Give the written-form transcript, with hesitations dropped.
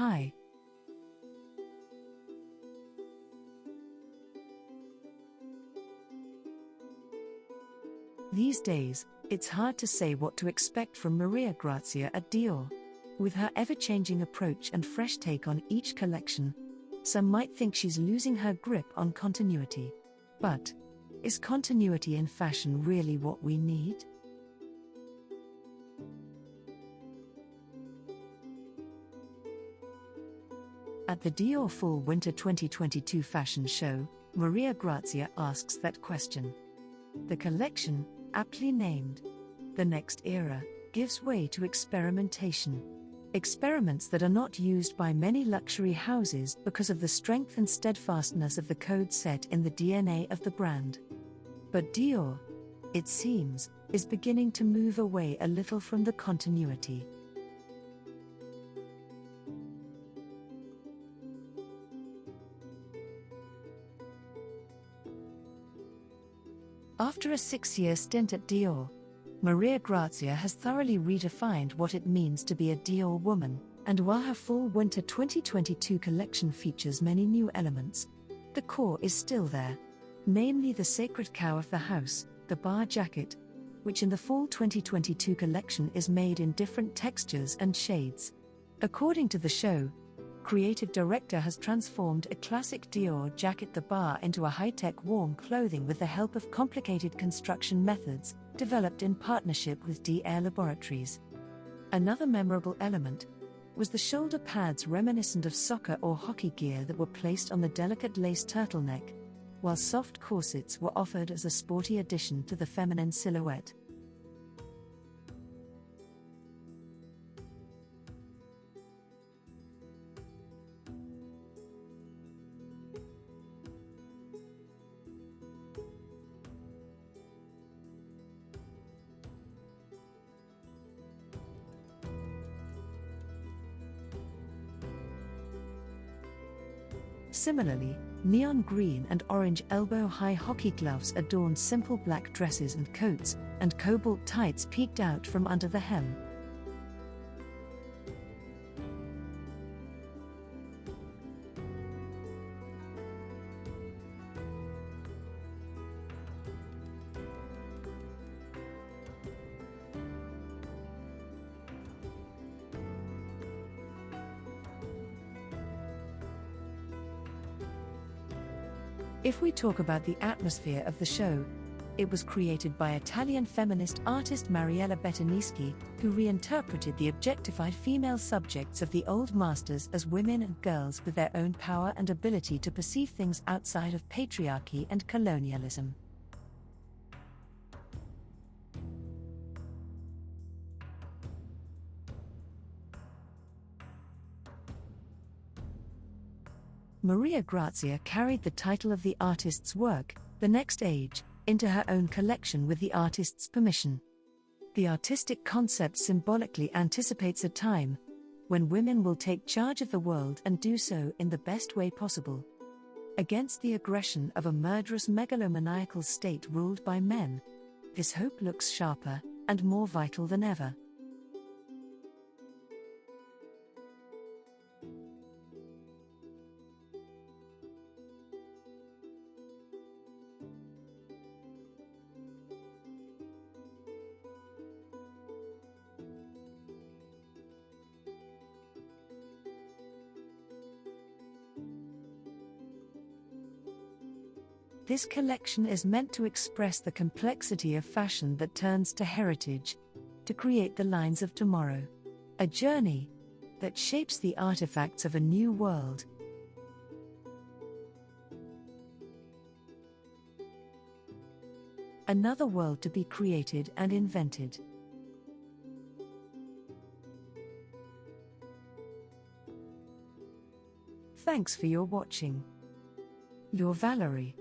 high. These days, it's hard to say what to expect from Maria Grazia at Dior. With her ever-changing approach and fresh take on each collection, some might think she's losing her grip on continuity. But is continuity in fashion really what we need? At the Dior Fall Winter 2022 fashion show, Maria Grazia asks that question. The collection, aptly named The Next Era, gives way to experimentation. Experiments that are not used by many luxury houses because of the strength and steadfastness of the code set in the DNA of the brand. But Dior, it seems, is beginning to move away a little from the continuity. After a 6-year stint at Dior, Maria Grazia has thoroughly redefined what it means to be a Dior woman, and while her Fall-Winter 2022 collection features many new elements, the core is still there, namely the sacred cow of the house, the bar jacket, which in the Fall 2022 collection is made in different textures and shades. According to the show, creative director has transformed a classic Dior jacket the bar into a high-tech warm clothing with the help of complicated construction methods, developed in partnership with DR Laboratories. Another memorable element was the shoulder pads reminiscent of soccer or hockey gear that were placed on the delicate lace turtleneck, while soft corsets were offered as a sporty addition to the feminine silhouette. Similarly, neon green and orange elbow-high hockey gloves adorned simple black dresses and coats, and cobalt tights peeked out from under the hem. If we talk about the atmosphere of the show, it was created by Italian feminist artist Mariella Bettinischi, who reinterpreted the objectified female subjects of the old masters as women and girls with their own power and ability to perceive things outside of patriarchy and colonialism. Maria Grazia carried the title of the artist's work, The Next Age, into her own collection with the artist's permission. The artistic concept symbolically anticipates a time when women will take charge of the world and do so in the best way possible. Against the aggression of a murderous megalomaniacal state ruled by men, this hope looks sharper and more vital than ever. This collection is meant to express the complexity of fashion that turns to heritage, to create the lines of tomorrow. A journey that shapes the artifacts of a new world. Another world to be created and invented. Thanks for your watching. Your Valerie.